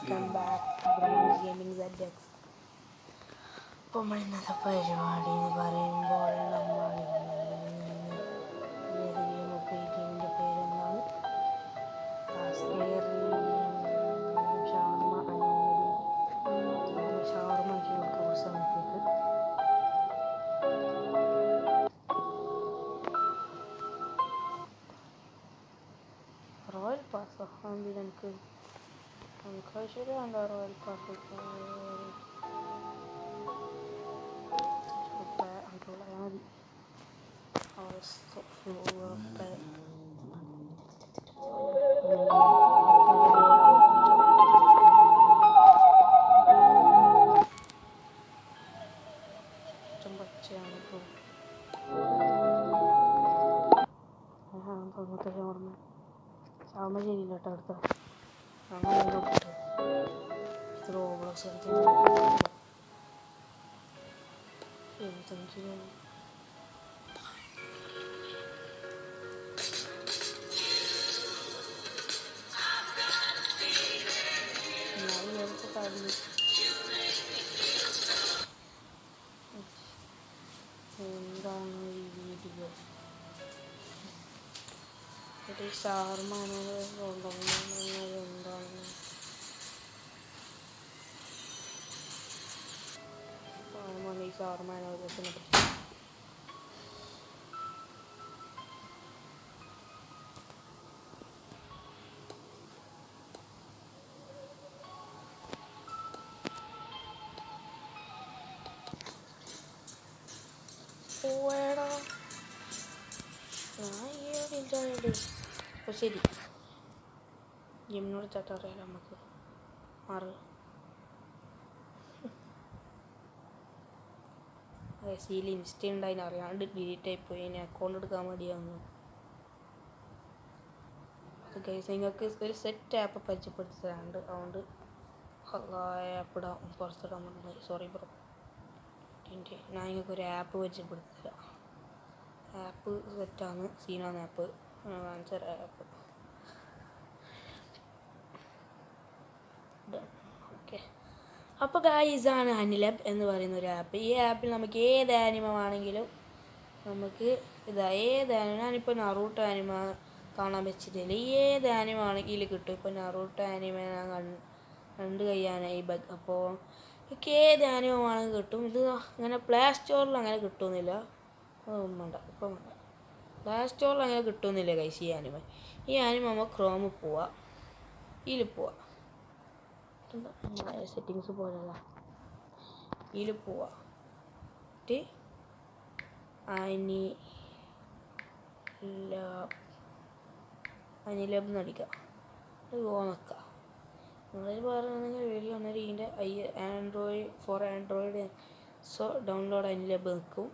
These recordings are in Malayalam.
Welcome back to Browns gaming ZX. അപ്പോൾ നമ്മൾ ഇന്നത്തെ പരിപാടി എന്ന് പറയുമ്പോൾ നമ്മൾ ഏത് ഗെയിം ഇപ്പോൾ ഈ ഗെയിമിൻ്റെ പേരെന്താണ്? ഷാർമ അനോമലി. ഷാർമ കൊടുക്കുക കുറച്ച് സമയത്തേക്ക്. റോയൽ പാസ് ആണെങ്കിൽ എനിക്ക് ശരിയാണ്ട റോയൽ പാസ് മതി. അവസ്ഥ പച്ചയാണ് ഇപ്പോൾ തോന്നത്തെ ഷവർമ്മ ഷവർമ്മ ശരിയില്ല കേട്ടോ അടുത്ത അങ്ങനെ നോക്കിട്ട് റോബ്ലോക്സ് എന്താണ് ഈ വീഡിയോ? ഒരു ഷവർമ്മ എന്താണ്? ഈ ഷവർമ്മ അനോദത്തിനെ പറ്റി അപ്പോൾ ശരി, ഗെയിമിനോട് ചട്ട അറിയാലോ നമുക്ക്. മാറ് സീൽ ഇൻസ്റ്റ ഉണ്ടായിന് അറിയാണ്ട് ഡിലീറ്റ് ആയിപ്പോയി. ഇനി അക്കൗണ്ട് എടുക്കാൻ മടിയാവുന്നു. അത് ഗൈസ് നിങ്ങൾക്ക് ഒരു സെറ്റ് ആപ്പ് പരിചയപ്പെടുത്തി തരാണ്ട്, അതുകൊണ്ട് ആപ്പ് ഇടാം പുറത്തിടാൻ പറ്റുന്നത്. സോറി ബ്രോ, ഞാൻ നിങ്ങൾക്ക് ഒരു ആപ്പ് പരിചയപ്പെടുത്തി തരാം. ആപ്പ് സെറ്റാണ്, സീനാണ് ആപ്പ്. Answer app okay. അപ്പോൾ ഗായ്സാണ് അനിലബ് എന്ന് പറയുന്ന ഒരു ആപ്പ്. ഈ ആപ്പിൽ നമുക്ക് ഏത് ആനിമ ആണെങ്കിലും നമുക്ക് ഏത് ആനിമ, ഞാനിപ്പോൾ നറൂട്ടോ ആനിമ കാണാൻ വെച്ചിട്ടില്ല, ഏത് ആനിമ ആണെങ്കിലും കിട്ടും. ഇപ്പോൾ നറൂട്ടോ ആനിമ ഞാൻ കണ്ടു കഴിയാനായി. അപ്പോൾ എനിക്ക് ഏത് ആനിമ ആണെങ്കിലും കിട്ടും. ഇത് അങ്ങനെ പ്ലേ സ്റ്റോറിൽ അങ്ങനെ കിട്ടുന്നില്ല. വേണ്ട, ഇപ്പം വേണ്ട, പ്ലേ സ്റ്റോറിൽ അങ്ങനെ കിട്ടുന്നില്ല ഗൈസ്. ഈ ആനിമ നമ്മൾ ക്രോമിൽ പോവാം, ഇതിൽ പോവാം, സെറ്റിങ്സ് പോലെയല്ല, ഇതിൽ പോവാം, അനിലബ് നടിക്കാം, നോക്കാം. നിങ്ങളിൽ പറയുകയാണെങ്കിൽ വീഡിയോ അന്നേരം ഇതിൻ്റെ ആൻഡ്രോയിഡ് സോ ഡൗൺലോഡ് അനിലബ് നിൽക്കും.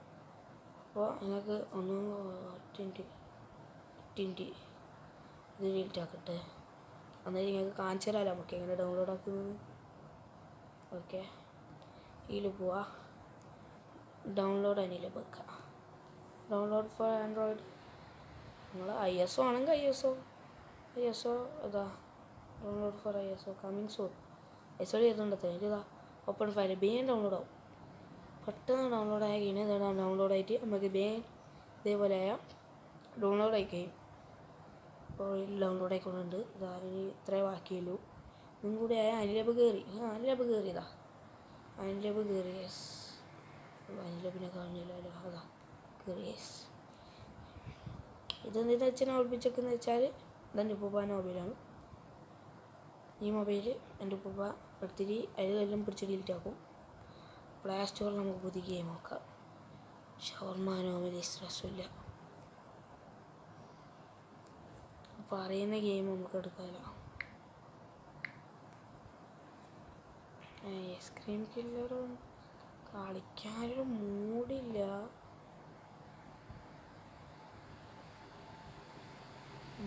അപ്പോൾ നിങ്ങൾക്ക് ഇത് ഡിലീറ്റ് ആക്കട്ടെ. അന്നേരം നിങ്ങൾക്ക് കാണിച്ചു തരാമല്ലോ നമുക്ക് എങ്ങനെ ഡൗൺലോഡ് ആക്കുന്നത്. ഓക്കെ, ഇതിൽ പോവാ, ഡൗൺലോഡ് അനിലബ് വെക്കുക. ഡൗൺലോഡ് ഫോർ ആൻഡ്രോയിഡ്, നിങ്ങൾ ISO ആണെങ്കിൽ ISO ഇതാ download for ISO coming soon. ISO ചെയ്തിട്ടുണ്ട്. ഇതാ ഓപ്പൺ ഫയൽ ബേൻ ഡൗൺലോഡ് ആവും. പെട്ടെന്ന് ഡൗൺലോഡ് ആയി കഴിഞ്ഞാൽ ഡൗൺലോഡ് ആയിട്ട് നമുക്ക് ഇതേപോലെ ഡൗൺലോഡ് ആയി കഴിയും. അപ്പോൾ ഡൗൺലോഡ് ആയിക്കൊണ്ടുണ്ട്. ഇനി ഇത്രേ ബാക്കിയുള്ളൂ. ഇതും കൂടി ആയ അനിലബ് കയറി. ഇതാ അനിലബ് കയറി. യെസ്, അനിലബിനെ കാണില്ലല്ലോ, അതാ കയറി. യെസ്, ഇതെന്താ വെച്ചാൽ ഒളിപ്പിച്ചേക്കെന്ന് വെച്ചാൽ ഇതെൻ്റെ ഉപ്പൂപ്പാൻ്റെ മൊബൈലാണ്. ഈ മൊബൈൽ എൻ്റെ ഉപ്പൂപ്പ എടുത്തിട്ട് അതിലെല്ലാം പിടിച്ച് ഡിലീറ്റ് ആക്കും. പ്ലേ സ്റ്റോറിൽ നമുക്ക് പുതിയ ഗെയിം നോക്കാം. ഷവർമ്മ അനോമലി സ്ട്രെസ്സില്ല. അപ്പോൾ അറിയുന്ന ഗെയിം നമുക്ക് എടുക്കാമല്ലോ. Ice cream killer കളിക്കാനൊരു മൂടില്ല.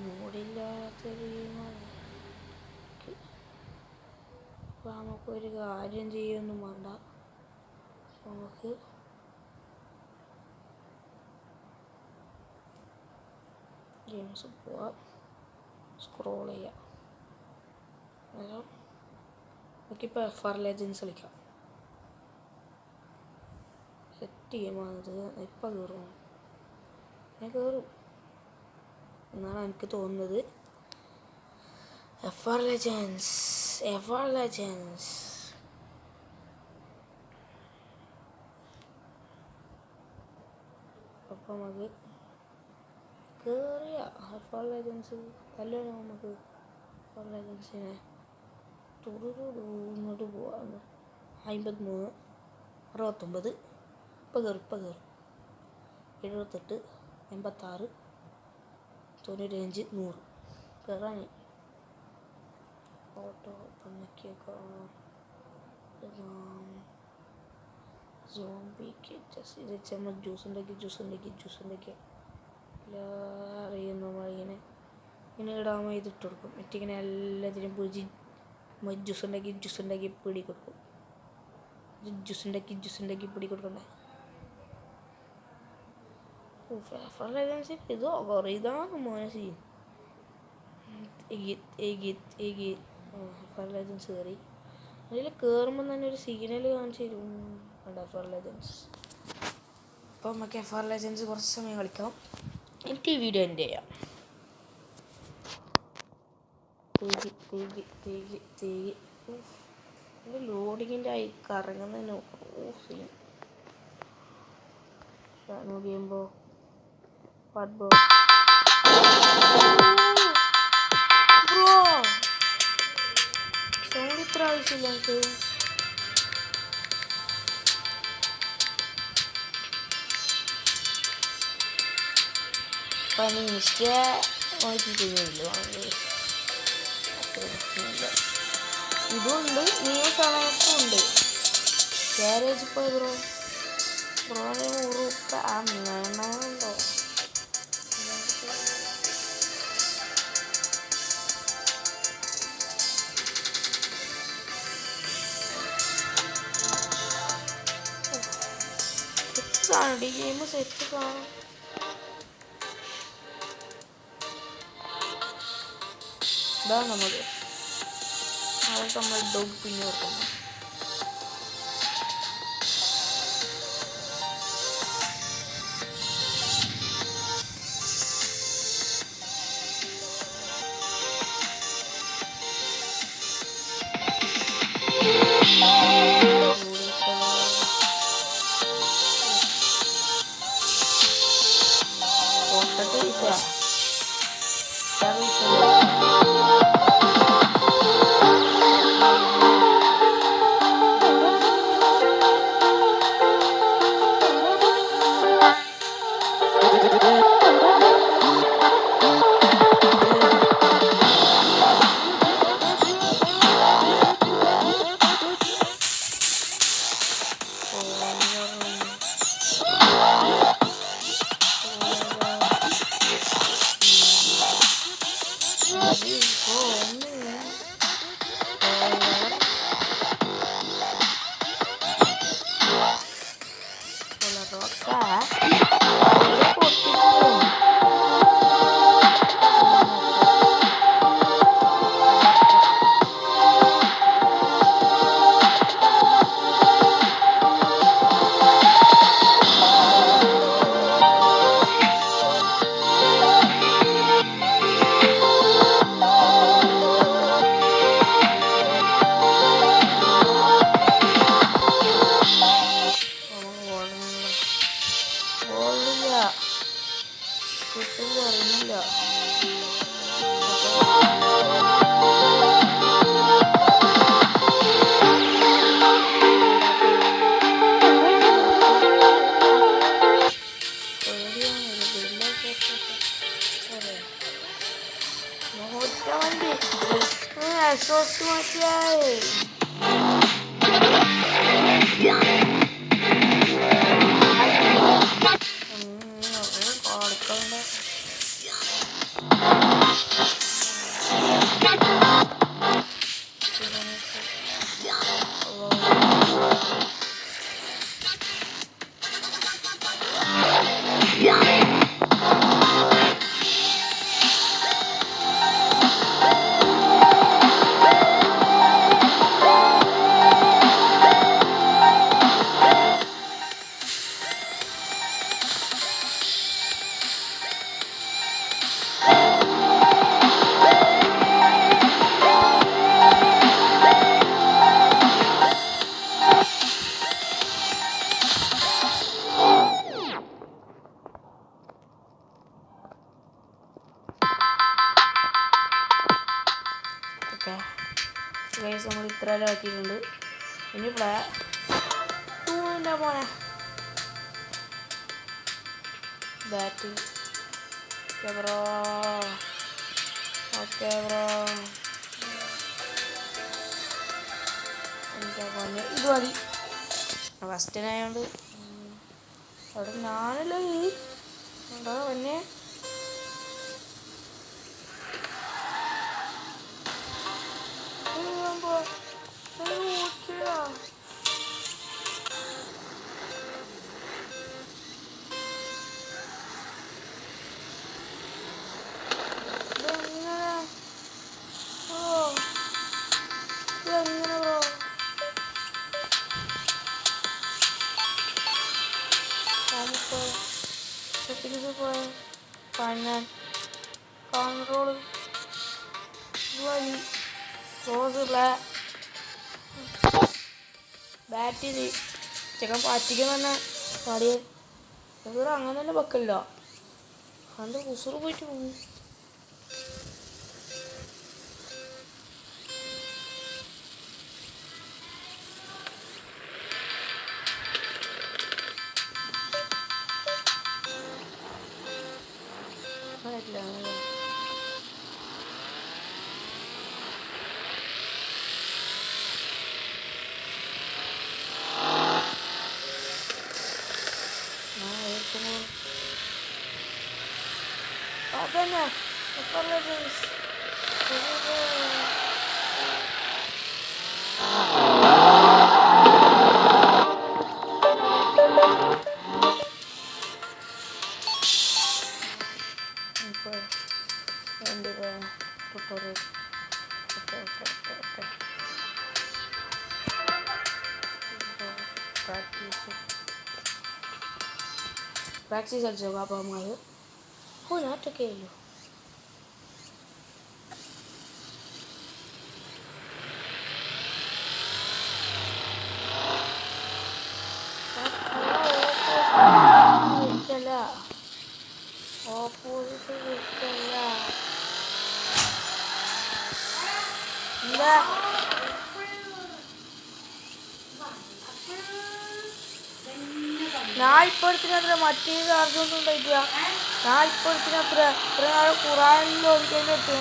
മൂടില്ലാത്ത ഗെയിമാണ്. അപ്പോൾ നമുക്കൊരു കാര്യം ചെയ്യൊന്നും വേണ്ട. നമുക്ക് ഗെയിംസ് പോവാം, സ്ക്രോൾ ചെയ്യാം. നമുക്കിപ്പോൾ FR Legends കളിക്കാം. സെറ്റ് ഗെയിമാണത്. ഇപ്പം കയറും, ഞാൻ കയറും എന്നാണ് എനിക്ക് തോന്നുന്നത്. FR Legends അപ്പം നമുക്ക് കയറിയ FR Legends കല്യാണം നമുക്ക് FR Legendsനെ ഇങ്ങോട്ട് പോവാണ്. 53, 69, ഇപ്പം കയറും 78, 86, 95, 100 കയറാൻ. ഓട്ടോ പണിക്കൊക്കെ സോംബിക്ക് ഇത് ചെമ്മ ജ്യൂസ് ഉണ്ടാക്കി അറിയുന്ന ഇങ്ങനെ ഇടാമോ ഇതിട്ട് കൊടുക്കും. എന്നിട്ടിങ്ങനെ എല്ലാത്തിനും പൊരിച്ച് ജ്യൂസ് ഉണ്ടാക്കി പിടി കൊടുക്കും. ജ്യൂസ് ഉണ്ടാക്കി പിടി കൊടുക്കണ്ടേ. FR Legends ഇതോ കുറേ ഇതാണ് മോനെ സീൻ. FR Legends കയറി. അതിൽ കയറുമ്പോൾ തന്നെ ഒരു സിഗ്നൽ കാണിച്ചു തരും. FR Legends. അപ്പോൾ നമുക്ക് FR Legends കുറച്ച് സമയം കളിക്കാം. എനിക്ക് ഈ വീഡിയോ എൻ്റെ ചെയ്യാം. ലോഡിങ്ങിൻ്റെ ആയി കറങ്ങുന്നതിന് സീൻ നോക്കിയുമ്പോൾ ബ്രോ സൗണ്ട് ഇത്ര ആവശ്യമില്ല എനിക്ക്. അപ്പം ഇൻസ്റ്റ നോക്കിയിട്ടില്ല. ഇതുണ്ട്, ന്യൂസ് അലർട്ടും ഉണ്ട്. ഗ്യാരേജ് പോയി ബ്രോനെ ഉറുപ്പ അന്നുണ്ടോ. സെറ്റ് ഗെയിം സെറ്റ് കാണും. ഇതാണ് നമുക്ക് അതൊക്കെ നമ്മൾ ഡോഗ് പിന്നെ ഓർക്കുന്നു. ഗൈസ് നമ്മൾ ഇത്രയെല്ലാം ആക്കിയിട്ടുണ്ട്. ഇനി മോനെ ബാറ്റിംഗ് ബ്രോ. ഓക്കെ ബ്രോ, എന്താ പോലെ ഇത് മതി ഫസ്റ്റിനായോണ്ട്. അവിടെ ഞാനല്ലേ എന്താ പിന്നെ കൺട്രോൾ ക്ലോസ് ബാറ്റിൽ ചിക്കൻ പറ്റിക്കുന്ന തന്നെ പാടിയ അങ്ങനെ തന്നെ വെക്കല്ല. അതിൻ്റെ കുസറ് പോയിട്ട് പോകും. അതന്നെ പ്രാക്ടീസ് കളിച്ചോ പാപ്പമാർ. ഓ നാട്ടൊക്കെ ഉള്ളൂ. ഓപ്പോസിറ്റ് ഇഷ്ടല്ല. എന്താ ഞാൻ ഇപ്പോഴത്തിനത്ര മറ്റേത് അർജൊന്നും ഉണ്ടായിട്ടില്ല. ഞാൻ ഇപ്പോഴത്തിനത്ര ഇത്ര നാൾ ഖുറാനിൽ ഓടിക്കഴിഞ്ഞിട്ട്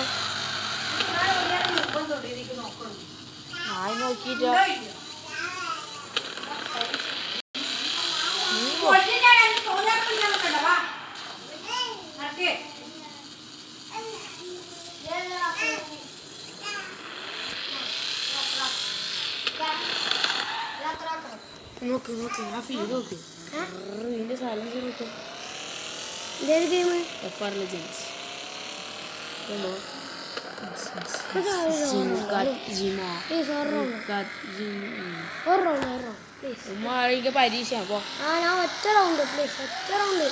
ഞാൻ നോക്കിയില്ല. നോക്ക് ഞാൻ ഫീൽ നോക്ക് ഇതിൻ്റെ സൈലൻസ് നോക്ക്. ഇതേത് ഗെയിം? FR Legends. ഉമ്മക്ക് പരീക്ഷ അപ്പോ ഞാൻ ഒറ്റ റൗണ്ട് പ്ലീസ്, ഒറ്റ റൗണ്ട്.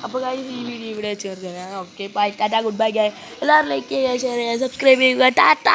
അപ്പോൾ ഗൈസ് ഈ വീഡിയോ ഇവിടെ ചേർത്ത്. Okay bye, Tata, good bye guys. എല്ലാവരും ലൈക്ക് ചെയ്യുക, ഷെയർ ചെയ്യുക, സബ്സ്ക്രൈബ് ചെയ്യുക. ടാറ്റ.